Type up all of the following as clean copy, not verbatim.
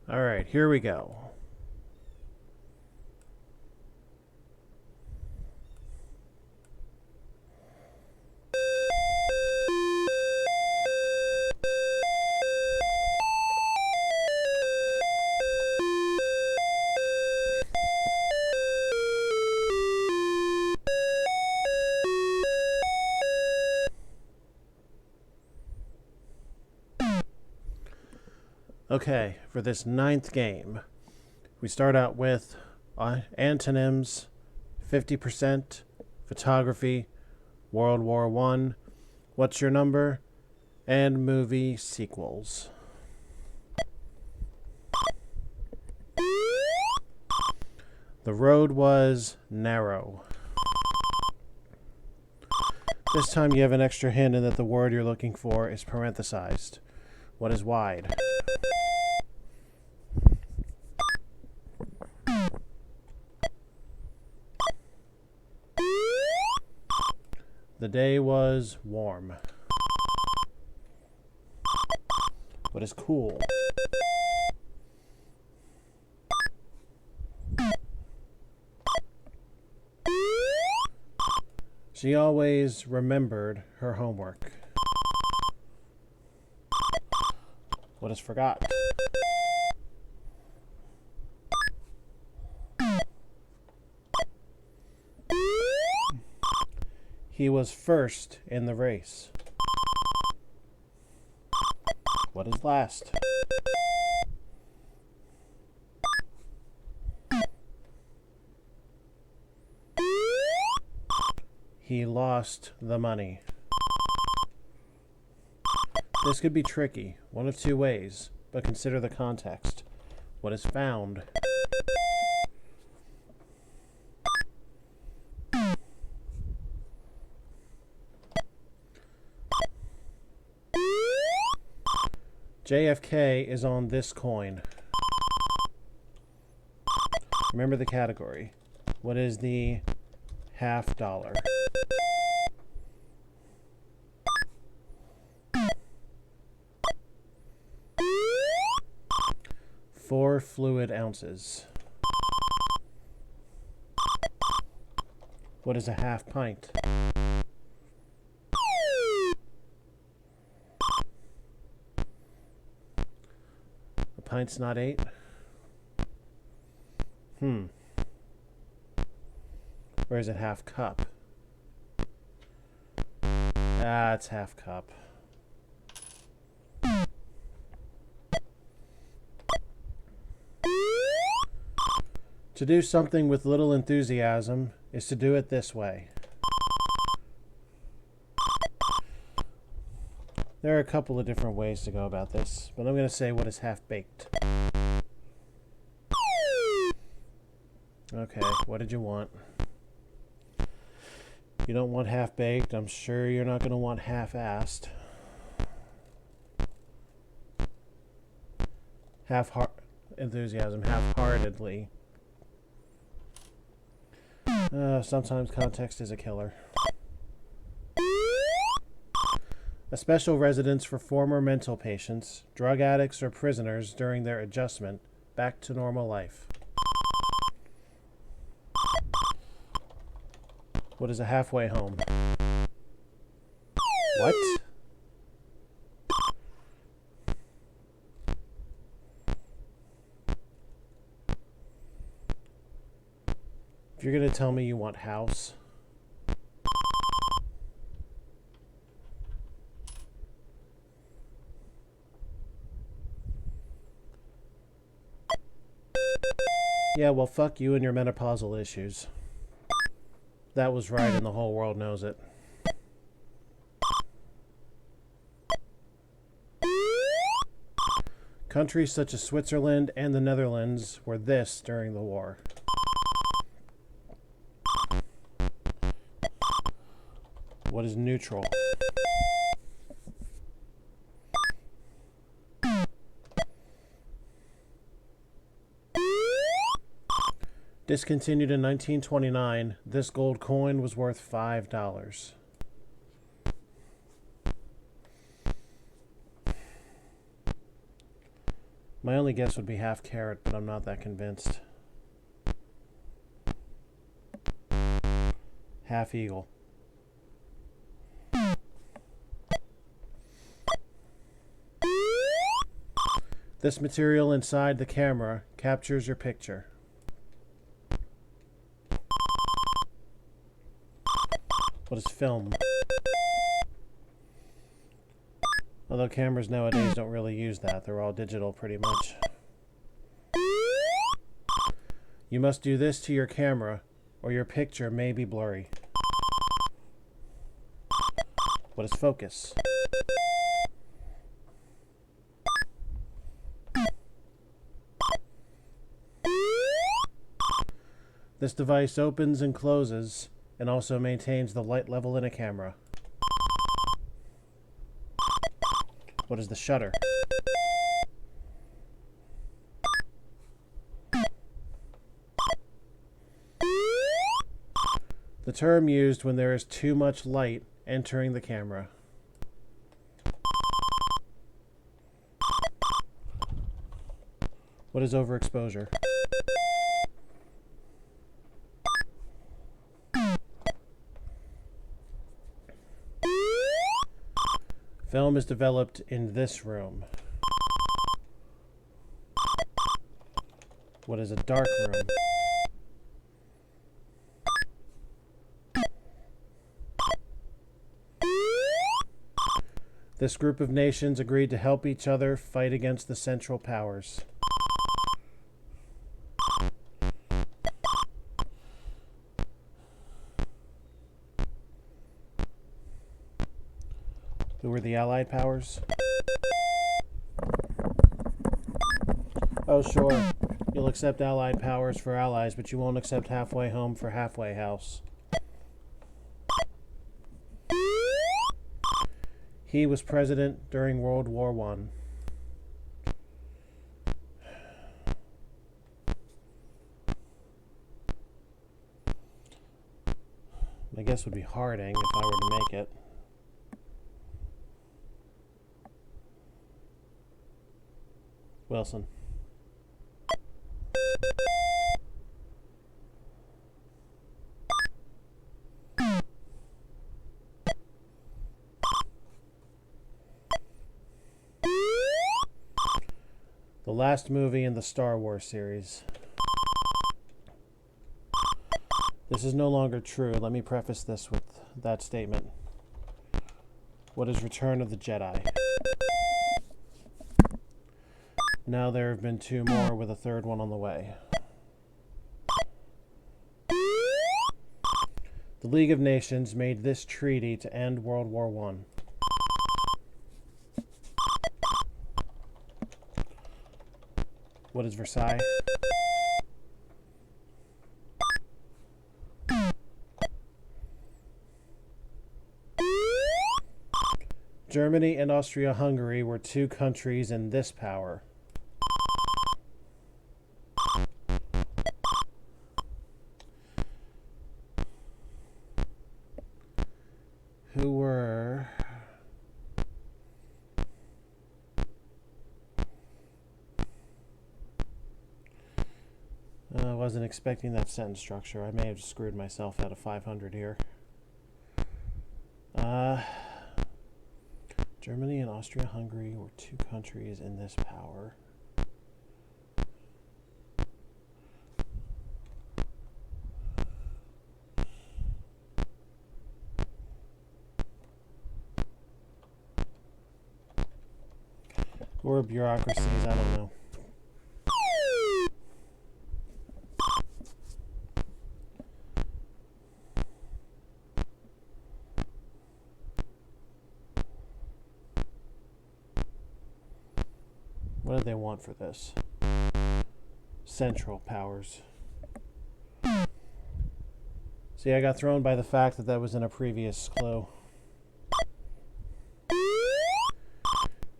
All right, here we go. Okay, for this 9th game, we start out with antonyms, 50%, photography, World War I, what's your number, and movie sequels. The road was narrow. This time you have an extra hint in that the word you're looking for is parenthesized. What is wide? The day was warm. What is cool? She always remembered her homework. What is forgot? He was first in the race. What is last? He lost the money. This could be tricky, one of two ways, but consider the context. What is found? JFK is on this coin. Remember the category. What is the $50? Four fluid ounces. What is a half pint? A pint's not 8? Or is it half cup? Ah, it's half cup. To do something with little enthusiasm is to do it this way. There are a couple of different ways to go about this, but I'm going to say what is half-baked. Okay, what did you want? You don't want half-baked. I'm sure you're not going to want half-assed. Enthusiasm, half-heartedly. Sometimes context is a killer. A special residence for former mental patients, drug addicts, or prisoners during their adjustment back to normal life. What is a halfway home? What? If you're going to tell me you want house, yeah, well, fuck you and your menopausal issues. That was right, and the whole world knows it. Countries such as Switzerland and the Netherlands were this during the war. What is neutral? Discontinued in 1929, this gold coin was worth $5. My only guess would be half carrot, but I'm not that convinced. Half eagle. This material inside the camera captures your picture. What is film? Although cameras nowadays don't really use that. They're all digital pretty much. You must do this to your camera or your picture may be blurry. What is focus? This device opens and closes and also maintains the light level in a camera. What is the shutter? The term used when there is too much light entering the camera. What is overexposure? Film is developed in this room. What is a dark room? This group of nations agreed to help each other fight against the Central Powers. Who were the Allied powers? Oh, sure. You'll accept Allied powers for allies, but you won't accept halfway home for halfway house. He was president during World War I. My guess would be Harding if I were to make it. Wilson. The last movie in the Star Wars series. This is no longer true. Let me preface this with that statement. What is Return of the Jedi? Now there have been 2 more with a 3rd one on the way. The League of Nations made this treaty to end World War I. What is Versailles? Germany and Austria-Hungary were 2 countries in this power. Who were... I wasn't expecting that sentence structure. I may have screwed myself out of 500 here. Germany and Austria-Hungary were 2 countries in this power. Or bureaucracies, I don't know. What did they want for this? Central powers. See, I got thrown by the fact that that was in a previous clue.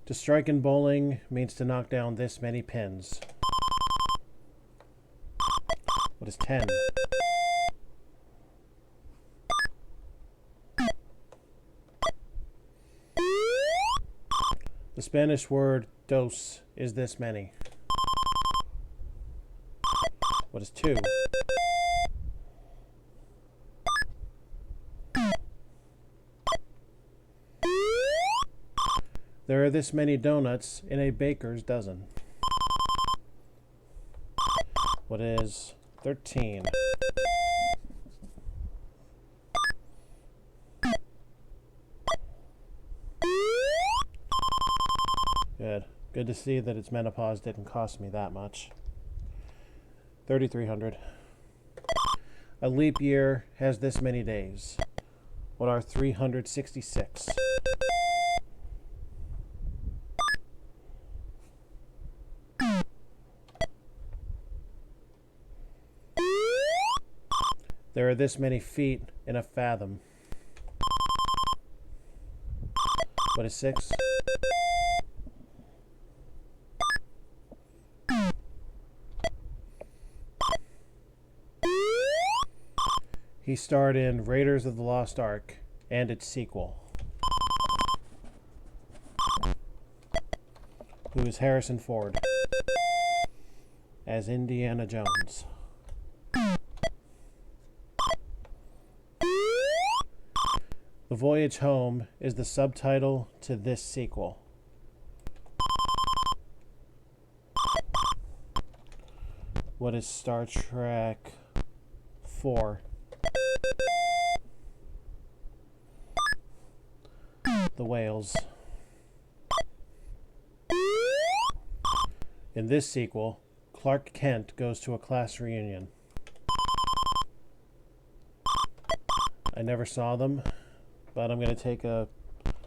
To strike in bowling means to knock down this many pins. What is 10? The Spanish word dos is this many. What is 2? There are this many donuts in a baker's dozen. What is 13? Good. Good to see that its menopause didn't cost me that much. 3,300. A leap year has this many days. What are 366? There are this many feet in a fathom. What is 6? He starred in Raiders of the Lost Ark and its sequel. Who is Harrison Ford as Indiana Jones? The Voyage Home is the subtitle to this sequel. What is Star Trek 4? The Whales. In this sequel, Clark Kent goes to a class reunion. I never saw them, but I'm going to take a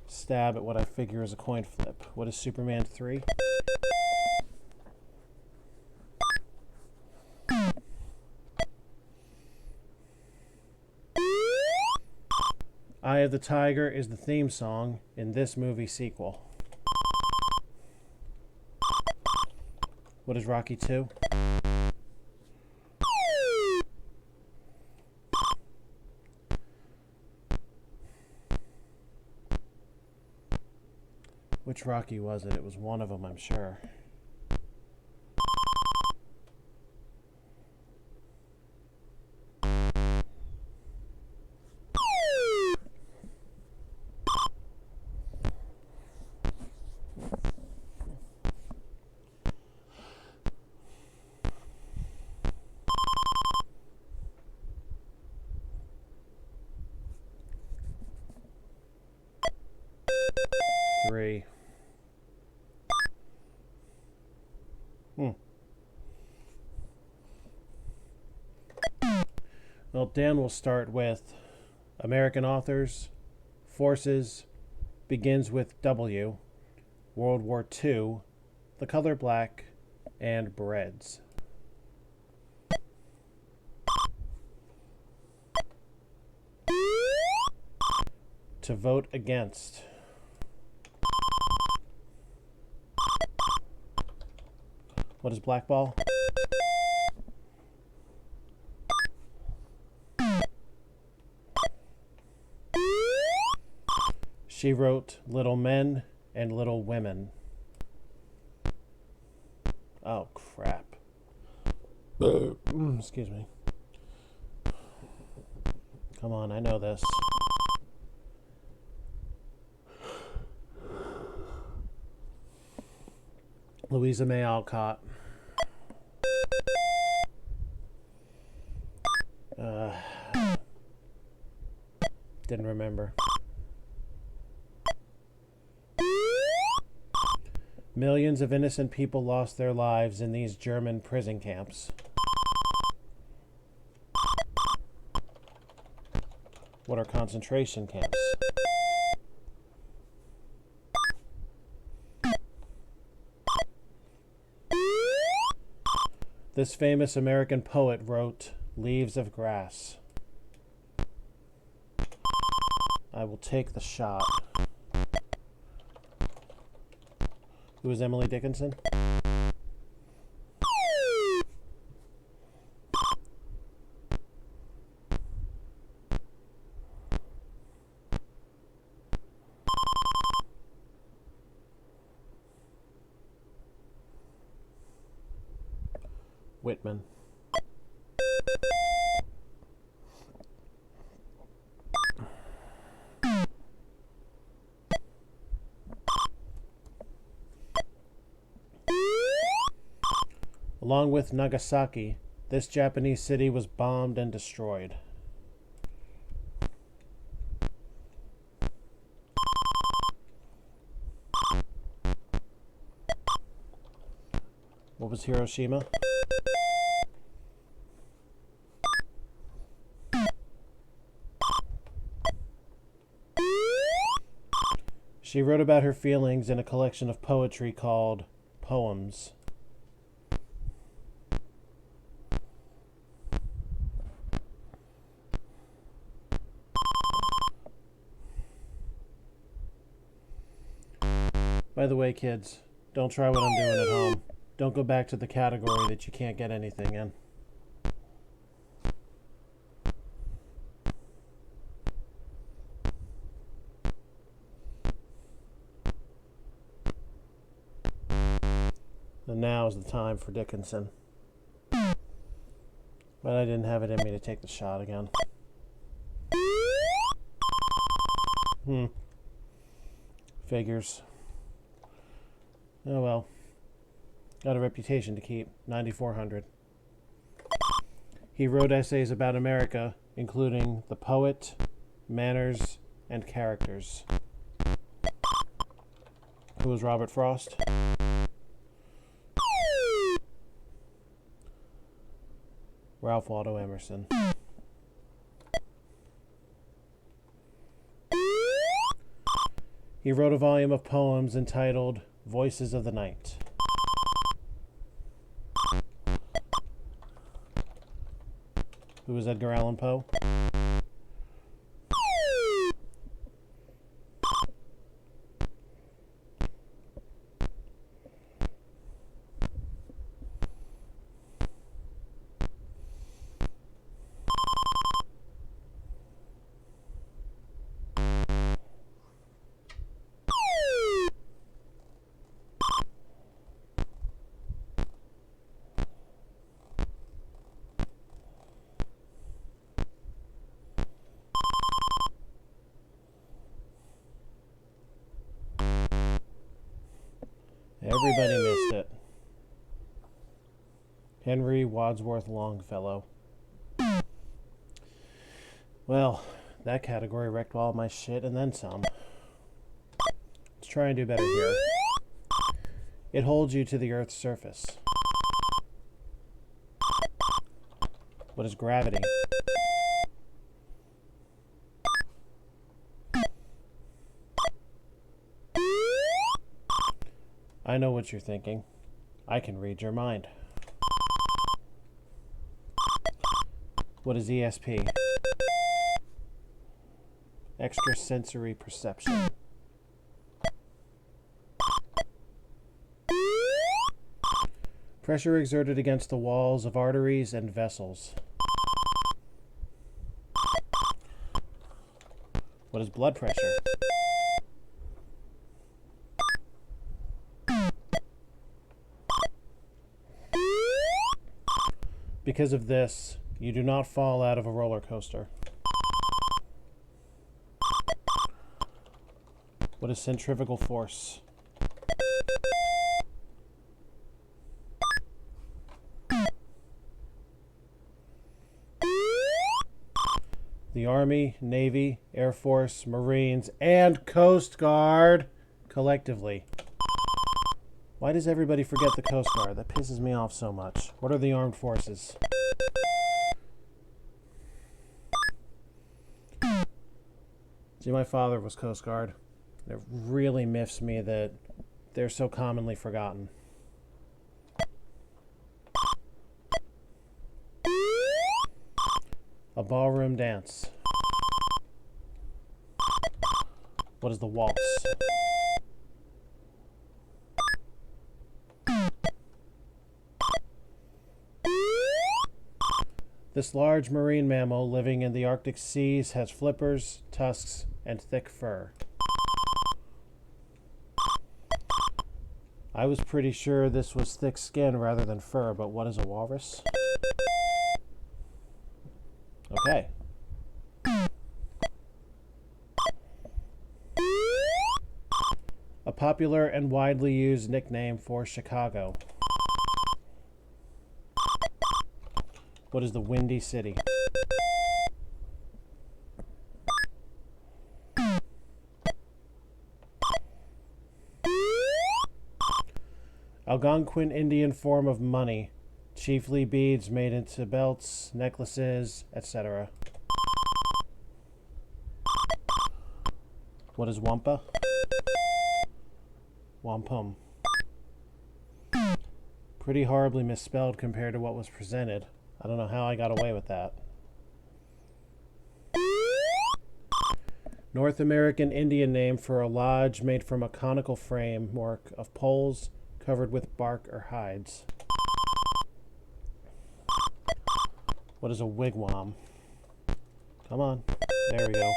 stab at what I figure is a coin flip. What is Superman 3? Eye of the Tiger is the theme song in this movie sequel. What is Rocky 2? Which Rocky was it? It was one of them, I'm sure. Three. Well, Dan will start with American authors, forces, begins with W, World War II, The Color Black, and breads. To vote against. What is blackball? She wrote Little Men and Little Women. Oh, crap. Excuse me. Come on, I know this. Louisa May Alcott. Didn't remember. Millions of innocent people lost their lives in these German prison camps. What are concentration camps? This famous American poet wrote Leaves of Grass. I will take the shot. Who is Emily Dickinson? Whitman. Along with Nagasaki, this Japanese city was bombed and destroyed. What was Hiroshima? She wrote about her feelings in a collection of poetry called Poems. By the way, kids, don't try what I'm doing at home. Don't go back to the category that you can't get anything in. And now is the time for Dickinson. But I didn't have it in me to take the shot again. Figures. Oh well. Got a reputation to keep. 9,400. He wrote essays about America, including The Poet, Manners, and Characters. Who was Robert Frost? Ralph Waldo Emerson. He wrote a volume of poems entitled Voices of the Night. Who was Edgar Allan Poe? Everybody missed it. Henry Wadsworth Longfellow. Well, that category wrecked all my shit and then some. Let's try and do better here. It holds you to the Earth's surface. What is gravity? I know what you're thinking. I can read your mind. What is ESP? Extrasensory perception. Pressure exerted against the walls of arteries and vessels. What is blood pressure? Because of this, you do not fall out of a roller coaster. What is centrifugal force? The Army, Navy, Air Force, Marines, and Coast Guard collectively. Why does everybody forget the Coast Guard? That pisses me off so much. What are the armed forces? See, my father was Coast Guard. It really miffs me that they're so commonly forgotten. A ballroom dance. What is the waltz? This large marine mammal living in the Arctic seas has flippers, tusks, and thick fur. I was pretty sure this was thick skin rather than fur, but what is a walrus? Okay. A popular and widely used nickname for Chicago. What is the Windy City? Algonquin Indian form of money, chiefly beads made into belts, necklaces, etc. What is Wampa? Wampum. Pretty horribly misspelled compared to what was presented. I don't know how I got away with that. North American Indian name for a lodge made from a conical framework of poles covered with bark or hides. What is a wigwam? Come on. There we go.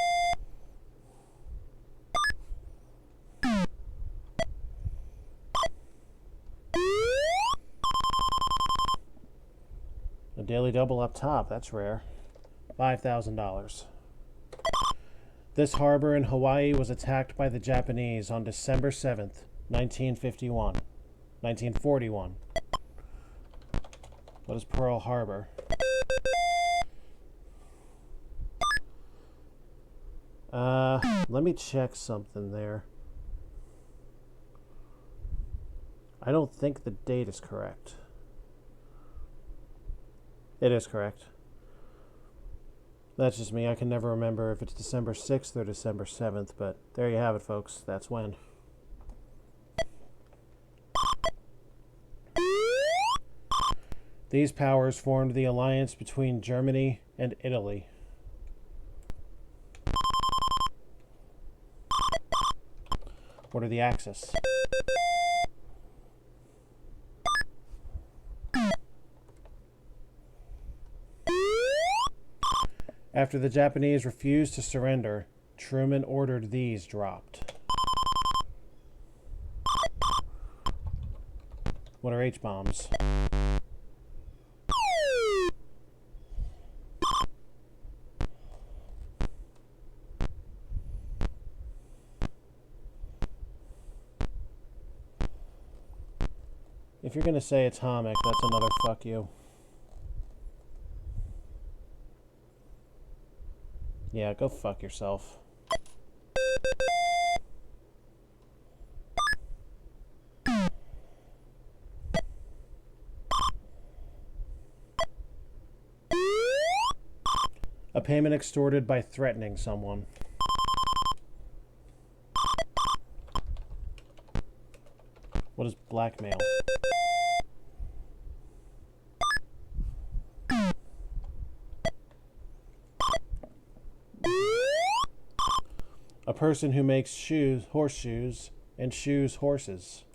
A daily double up top. That's rare. $5,000. This harbor in Hawaii was attacked by the Japanese on December 7th, 1941. What is Pearl Harbor? Let me check something there. I don't think the date is correct. It is correct. That's just me. I can never remember if it's December 6th or December 7th, but there you have it, folks. That's when. These powers formed the alliance between Germany and Italy. What are the Axis? After the Japanese refused to surrender, Truman ordered these dropped. What are H-bombs? If you're going to say atomic, that's another fuck you. Yeah, go fuck yourself. A payment extorted by threatening someone. What is blackmail? A person who makes shoes, horseshoes, and shoes horses.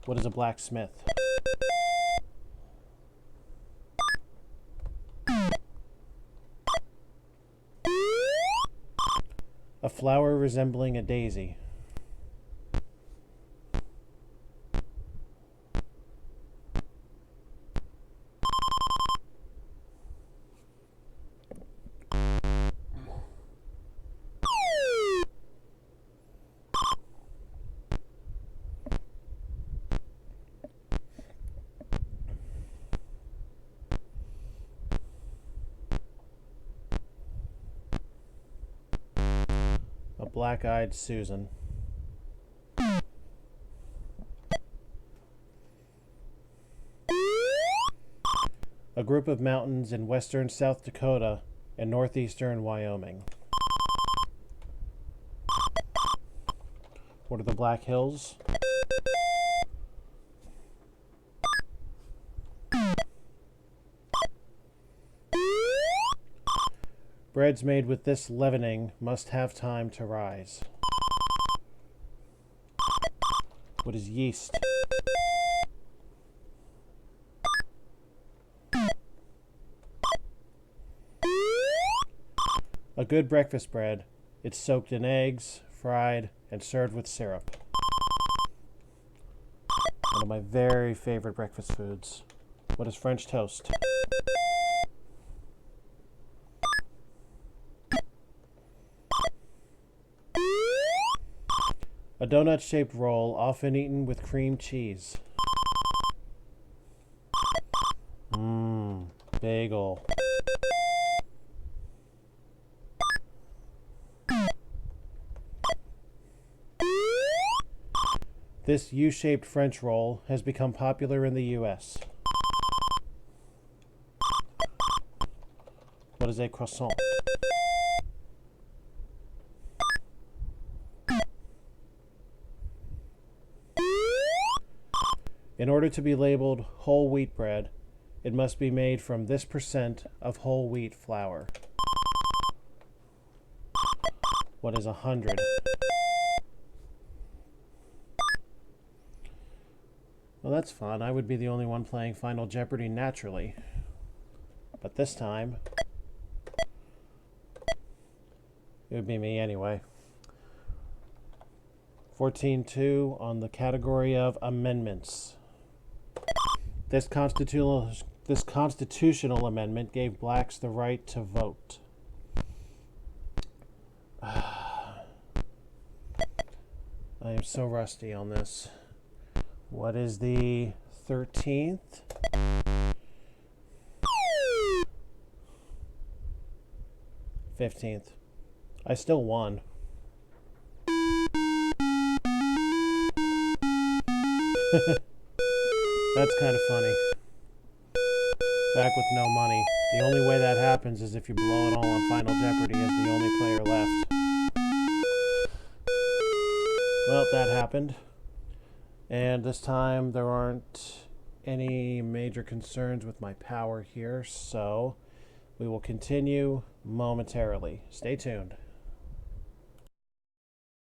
What is a blacksmith? A flower resembling a daisy. A black-eyed Susan. A group of mountains in western South Dakota and northeastern Wyoming. What are the Black Hills? Breads made with this leavening must have time to rise. What is yeast? A good breakfast bread. It's soaked in eggs, fried, and served with syrup. One of my very favorite breakfast foods. What is French toast? A donut-shaped roll often eaten with cream cheese. Bagel. This U-shaped French roll has become popular in the U.S. What is a croissant? In order to be labeled whole wheat bread, it must be made from this percent of whole wheat flour. What is 100? Well, that's fun. I would be the only one playing Final Jeopardy naturally. But this time, it would be me anyway. 14-2 on the category of amendments. This constitutional amendment gave blacks the right to vote. I am so rusty on this. What is the 13th? 15th. I still won. That's kind of funny. Back with no money. The only way that happens is if you blow it all on Final Jeopardy as the only player left. Well, that happened. And this time there aren't any major concerns with my power here, so we will continue momentarily. Stay tuned.